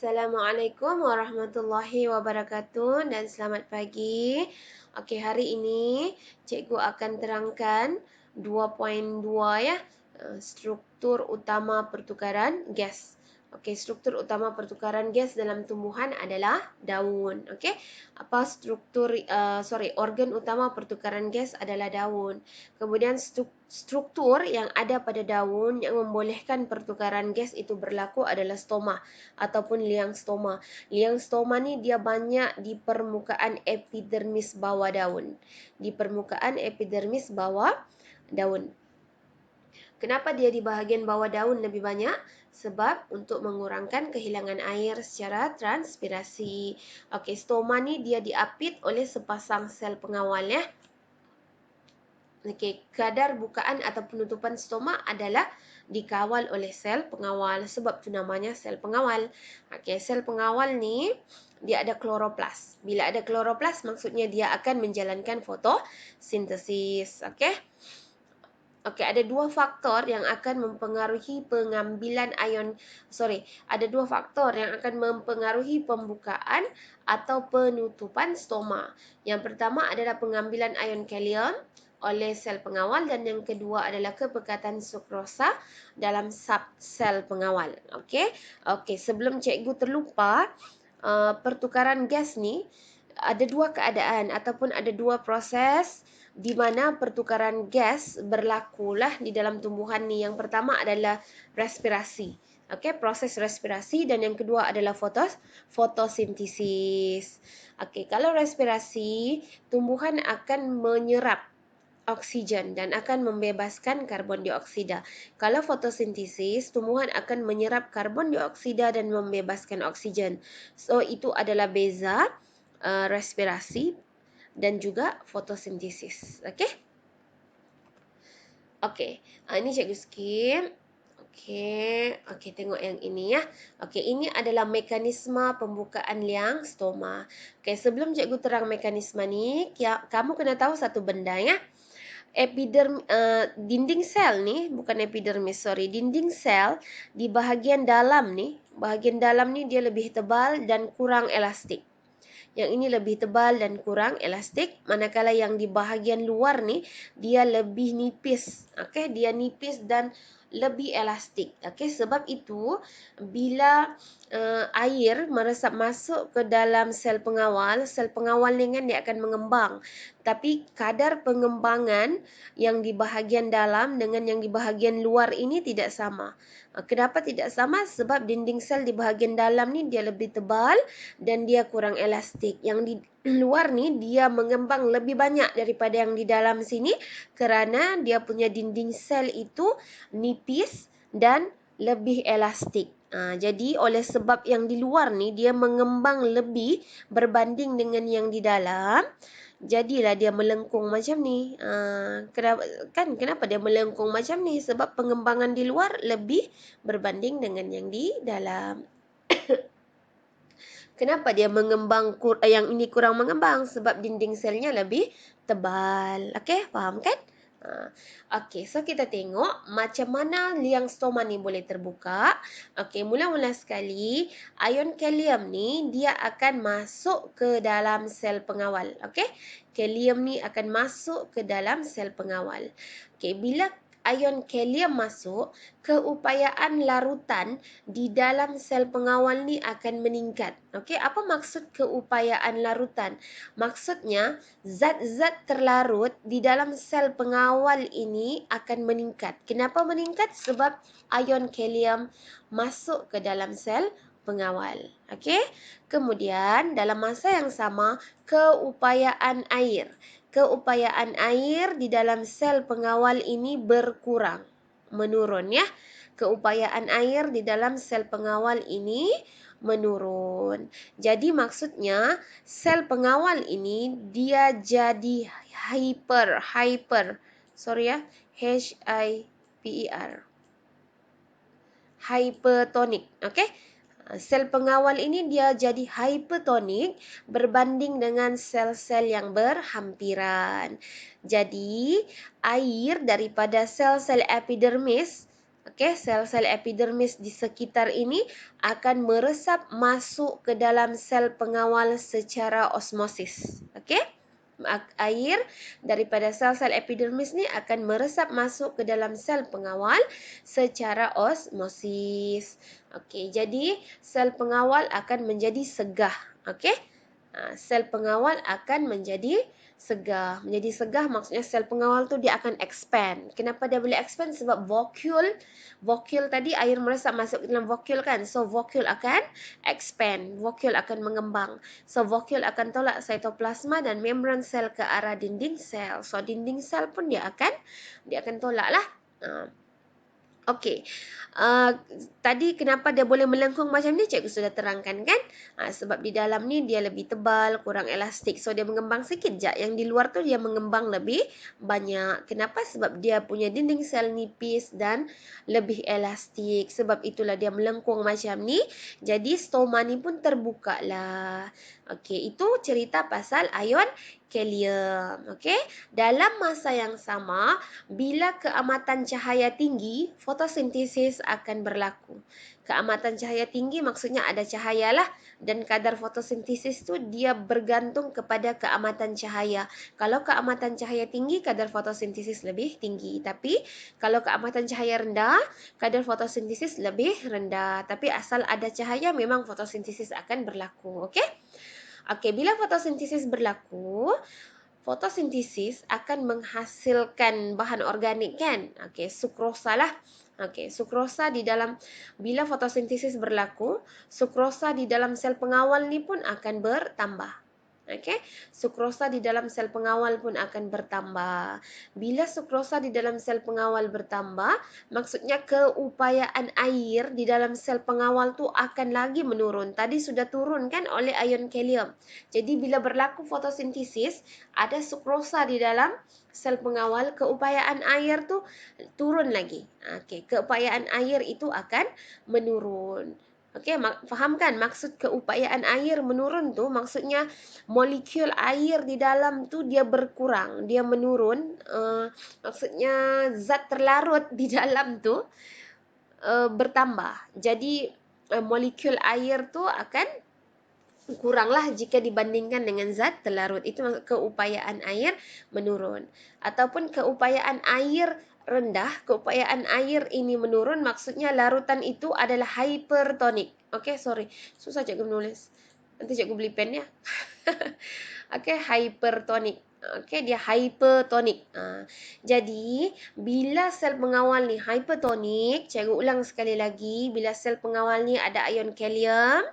Assalamualaikum warahmatullahi wabarakatuh dan selamat pagi. Okey, hari ini cikgu akan terangkan 2.2 ya, struktur utama pertukaran gas. Okey, struktur utama pertukaran gas dalam tumbuhan adalah daun. Okey, apa organ utama pertukaran gas adalah daun. Kemudian struktur yang ada pada daun yang membolehkan pertukaran gas itu berlaku adalah stoma ataupun liang stoma. Liang stoma ni dia banyak di permukaan epidermis bawah daun. Di permukaan epidermis bawah daun. Kenapa dia di bahagian bawah daun lebih banyak? Sebab untuk mengurangkan kehilangan air secara transpirasi. Okey, stoma ni dia diapit oleh sepasang sel pengawal ya. Okey, kadar bukaan atau penutupan stoma adalah dikawal oleh sel pengawal. Sebab tu namanya sel pengawal. Okey, sel pengawal ni dia ada kloroplas. Bila ada kloroplas maksudnya dia akan menjalankan fotosintesis. Okey. Okey, ada dua faktor yang akan mempengaruhi pengambilan ada dua faktor yang akan mempengaruhi pembukaan atau penutupan stoma. Yang pertama adalah pengambilan ion kalium oleh sel pengawal dan yang kedua adalah kepekatan sukrosa dalam subsel pengawal. Okey. Okey, sebelum cikgu terlupa, pertukaran gas ni ada dua keadaan ataupun ada dua proses di mana pertukaran gas berlakulah di dalam tumbuhan ni. Yang pertama adalah respirasi. Okey, proses respirasi dan yang kedua adalah fotosintesis. Okey, kalau respirasi, tumbuhan akan menyerap oksigen dan akan membebaskan karbon dioksida. Kalau fotosintesis, tumbuhan akan menyerap karbon dioksida dan membebaskan oksigen. So, itu adalah beza respirasi dan juga fotosintesis. Okey? Okey, ini cikgu skip. Okey, tengok yang ini ya. Okey, ini adalah mekanisme pembukaan liang stoma. Okey, sebelum cikgu terang mekanisme ni, kamu kena tahu satu benda ya. Dinding sel ni, bukan epidermis, dinding sel di bahagian dalam ni dia lebih tebal dan kurang elastik. Yang ini lebih tebal dan kurang elastik, manakala yang di bahagian luar ni dia lebih nipis. Okey, dia nipis dan lebih elastik. Okey, sebab itu bila air meresap masuk ke dalam sel pengawal ni kan dia akan mengembang. Tapi kadar pengembangan yang di bahagian dalam dengan yang di bahagian luar ini tidak sama. Kenapa tidak sama? Sebab dinding sel di bahagian dalam ni dia lebih tebal dan dia kurang elastik. Yang di luar ni dia mengembang lebih banyak daripada yang di dalam sini kerana dia punya dinding sel itu nipis dan lebih elastik. Jadi oleh sebab yang di luar ni dia mengembang lebih berbanding dengan yang di dalam, jadilah dia melengkung macam ni. Kenapa dia melengkung macam ni? Sebab pengembangan di luar lebih berbanding dengan yang di dalam. Kenapa dia mengembang, yang ini kurang mengembang? Sebab dinding selnya lebih tebal. Okey, faham kan? Okey, so kita tengok macam mana liang stoma ni boleh terbuka. Okey, mula-mula sekali, ion kalium ni dia akan masuk ke dalam sel pengawal. Okey, kalium ni akan masuk ke dalam sel pengawal. Okey, bila ion kalium masuk, keupayaan larutan di dalam sel pengawal ni akan meningkat. Okey, apa maksud keupayaan larutan? Maksudnya, zat-zat terlarut di dalam sel pengawal ini akan meningkat. Kenapa meningkat? Sebab ion kalium masuk ke dalam sel pengawal. Okey? Kemudian, dalam masa yang sama, keupayaan air di dalam sel pengawal ini berkurang, menurun ya. Keupayaan air di dalam sel pengawal ini menurun. Jadi maksudnya sel pengawal ini dia jadi hyper, hypertonik. Okey? Sel pengawal ini dia jadi hypertonik berbanding dengan sel-sel yang berhampiran. Jadi, air daripada sel-sel epidermis Okey, sel-sel epidermis di sekitar ini akan meresap masuk ke dalam sel pengawal secara osmosis. Okey? Air daripada sel-sel epidermis ni akan meresap masuk ke dalam sel pengawal secara osmosis. Okey, jadi sel pengawal akan menjadi segah. Okey? Sel pengawal akan menjadi segah. Menjadi segah maksudnya sel pengawal tu dia akan expand. Kenapa dia boleh expand? Sebab vocule tadi air meresap masuk ke dalam vocule kan. So vocule akan expand. Vocule akan mengembang. So vocule akan tolak cytoplasma dan membran sel ke arah dinding sel. So dinding sel pun dia akan tolak lah. Okey. Tadi kenapa dia boleh melengkung macam ni? Cikgu sudah terangkan kan? Sebab di dalam ni dia lebih tebal, kurang elastik. So dia mengembang sikit je. Yang di luar tu dia mengembang lebih banyak. Kenapa? Sebab dia punya dinding sel nipis dan lebih elastik. Sebab itulah dia melengkung macam ni. Jadi stoma ni pun terbuka lah. Okey, itu cerita pasal ion kalium. Okey. Dalam masa yang sama, bila keamatan cahaya tinggi, fotosintesis akan berlaku. Keamatan cahaya tinggi maksudnya ada cahaya lah. Dan kadar fotosintesis tu dia bergantung kepada keamatan cahaya. Kalau keamatan cahaya tinggi, kadar fotosintesis lebih tinggi. Tapi kalau keamatan cahaya rendah, kadar fotosintesis lebih rendah. Tapi asal ada cahaya, memang fotosintesis akan berlaku. Okey? Okey, bila fotosintesis berlaku, fotosintesis akan menghasilkan bahan organik kan? Okey, sukrosa lah. Okey, sukrosa di dalam bila fotosintesis berlaku, sukrosa di dalam sel pengawal ni pun akan bertambah. Okey, sukrosa di dalam sel pengawal pun akan bertambah. Bila sukrosa di dalam sel pengawal bertambah, maksudnya keupayaan air di dalam sel pengawal tu akan lagi menurun. Tadi sudah turun kan oleh ion kalium. Jadi bila berlaku fotosintesis, ada sukrosa di dalam sel pengawal, keupayaan air tu turun lagi. Okey, keupayaan air itu akan menurun. Okey, faham kan maksud keupayaan air menurun tu? Maksudnya molekul air di dalam tu dia berkurang, dia menurun. Maksudnya zat terlarut di dalam tu bertambah. Jadi molekul air tu akan kuranglah jika dibandingkan dengan zat terlarut. Itu maksud keupayaan air menurun. Ataupun keupayaan air rendah, keupayaan air ini menurun, maksudnya larutan itu adalah hypertonik. Okey, sorry. Susah cikgu menulis. Nanti cikgu beli pen ya. Okey, hypertonik. Okey, dia hypertonik. Jadi, bila sel pengawal ni hypertonik, cikgu ulang sekali lagi, bila sel pengawal ni ada ion kalium,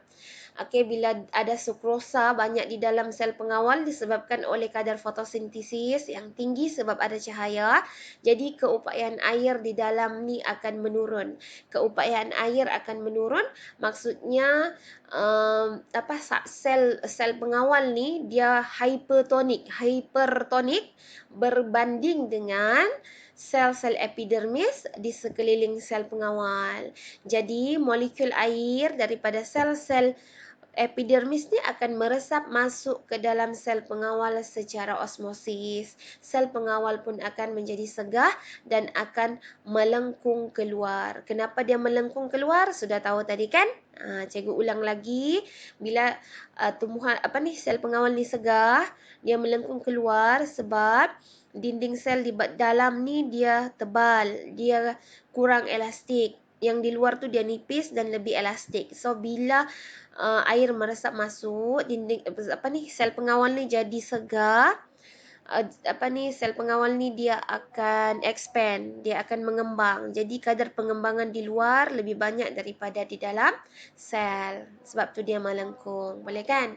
okey, bila ada sukrosa banyak di dalam sel pengawal disebabkan oleh kadar fotosintesis yang tinggi sebab ada cahaya, jadi keupayaan air di dalam ni akan menurun. Keupayaan air akan menurun, maksudnya sel pengawal ni dia hypertonik berbanding dengan sel-sel epidermis di sekeliling sel pengawal. Jadi molekul air daripada sel-sel epidermis ni akan meresap masuk ke dalam sel pengawal secara osmosis. Sel pengawal pun akan menjadi segah dan akan melengkung keluar. Kenapa dia melengkung keluar? Sudah tahu tadi kan? Cikgu ulang lagi. Bila sel pengawal ni segah, dia melengkung keluar sebab dinding sel di dalam ni dia tebal, dia kurang elastik. Yang di luar tu dia nipis dan lebih elastik. So bila air meresap masuk dinding sel pengawal ni jadi segar, sel pengawal ni dia akan expand, dia akan mengembang. Jadi kadar pengembangan di luar lebih banyak daripada di dalam sel. Sebab tu dia melengkung. Boleh kan?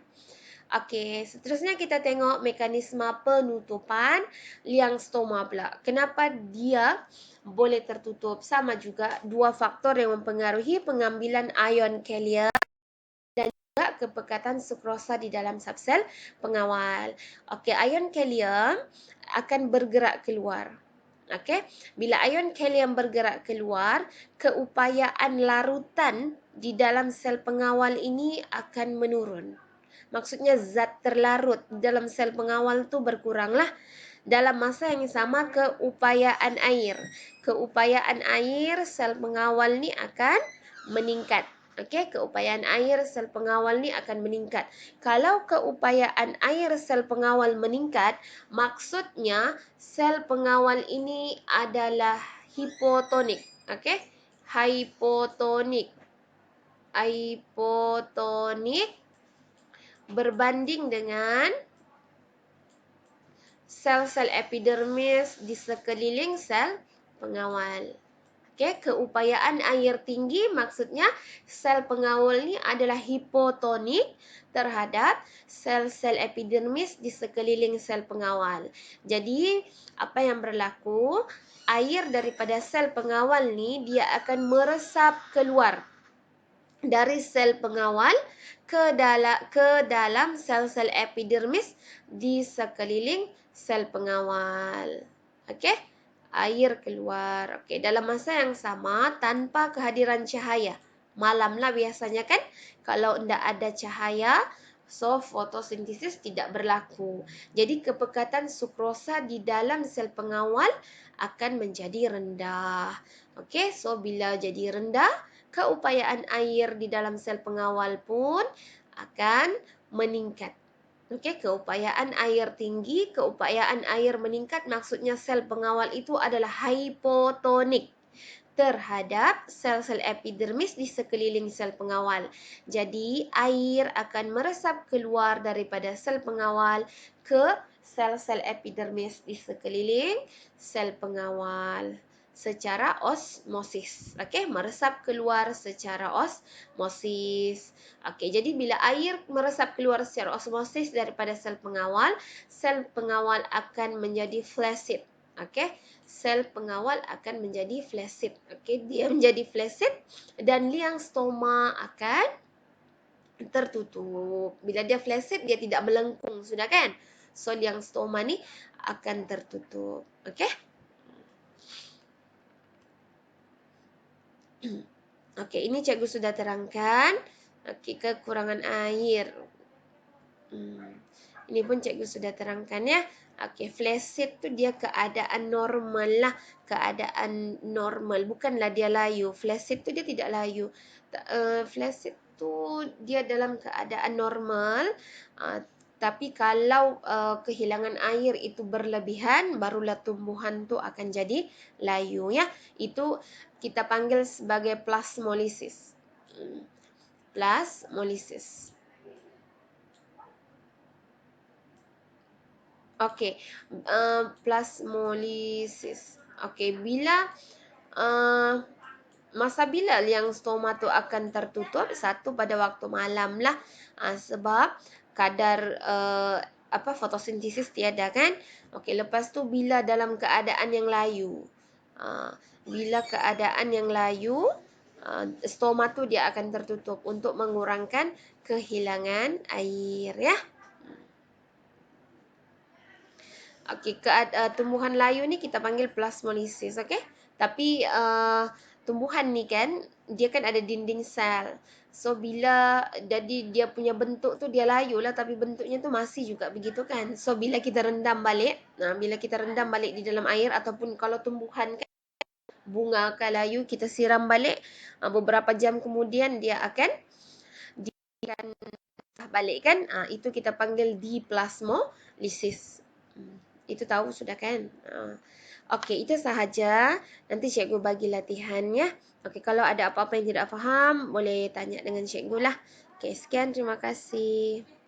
Okey, seterusnya kita tengok mekanisme penutupan liang stoma pula. Kenapa dia boleh tertutup? Sama juga dua faktor yang mempengaruhi pengambilan ion kalium dan juga kepekatan sukrosa di dalam subsel pengawal. Okey, ion kalium akan bergerak keluar. Okey, bila ion kalium bergerak keluar, keupayaan larutan di dalam sel pengawal ini akan menurun. Maksudnya zat terlarut dalam sel pengawal tu berkuranglah. dalam masa yang sama keupayaan air. Keupayaan air sel pengawal ni akan meningkat. Okey, keupayaan air sel pengawal ni akan meningkat. Kalau keupayaan air sel pengawal meningkat, maksudnya sel pengawal ini adalah hipotonik. Okey, hipotonik. Hipotonik berbanding dengan sel-sel epidermis di sekeliling sel pengawal. Okey, keupayaan air tinggi maksudnya sel pengawal ni adalah hipotonik terhadap sel-sel epidermis di sekeliling sel pengawal. Jadi, apa yang berlaku? Air daripada sel pengawal ni dia akan meresap keluar dari sel pengawal ke dalam sel-sel epidermis di sekeliling sel pengawal. Okey? Air keluar. Okey, dalam masa yang sama tanpa kehadiran cahaya. Malamlah biasanya kan, kalau tidak ada cahaya, so fotosintesis tidak berlaku. Jadi kepekatan sukrosa di dalam sel pengawal akan menjadi rendah. Okey, so bila jadi rendah, keupayaan air di dalam sel pengawal pun akan meningkat. Okey, keupayaan air tinggi, keupayaan air meningkat, maksudnya sel pengawal itu adalah hipotonik terhadap sel-sel epidermis di sekeliling sel pengawal. Jadi, air akan meresap keluar daripada sel pengawal ke sel-sel epidermis di sekeliling sel pengawal secara osmosis. Okey, meresap keluar secara osmosis. Okey, jadi bila air meresap keluar secara osmosis daripada sel pengawal akan menjadi flaccid. Okey, sel pengawal akan menjadi flaccid. Okey, dia menjadi flaccid dan liang stoma akan tertutup. Bila dia flaccid, dia tidak melengkung, sudah kan? So, liang stoma ni akan tertutup. Okey? Okey, ini cikgu sudah terangkan. Okey, kekurangan air. Ini pun cikgu sudah terangkan ya. Okey, flaccid tu dia keadaan normal lah. Keadaan normal. Bukanlah dia layu. Flaccid tu dia tidak layu. Flaccid tu dia dalam keadaan normal. Tapi kalau kehilangan air itu berlebihan, barulah tumbuhan tu akan jadi layu ya. Itu kita panggil sebagai plasmolisis. Plasmolisis. Okey, plasmolisis. Okey, masa bila liang stoma tu akan tertutup? Satu, pada waktu malam lah. Sebab kadar fotosintesis tiada kan? Okey, lepas tu bila dalam keadaan yang layu. Bila keadaan yang layu, stoma tu dia akan tertutup untuk mengurangkan kehilangan air ya. Okey, tumbuhan layu ni kita panggil plasmolisis, okey? Tapi tumbuhan ni kan, dia kan ada dinding sel. So bila jadi dia punya bentuk tu dia layu lah, tapi bentuknya tu masih juga begitu kan. So bila kita rendam balik, di dalam air, ataupun kalau tumbuhan kan bunga ke layu, kita siram balik, beberapa jam kemudian dia akan balik kan. Itu kita panggil diplasmolisis. Itu tahu sudah kan? Okey, itu sahaja. Nanti cikgu bagi latihan ya. Okey, kalau ada apa-apa yang tidak faham, boleh tanya dengan cikgu lah. Okey, sekian. Terima kasih.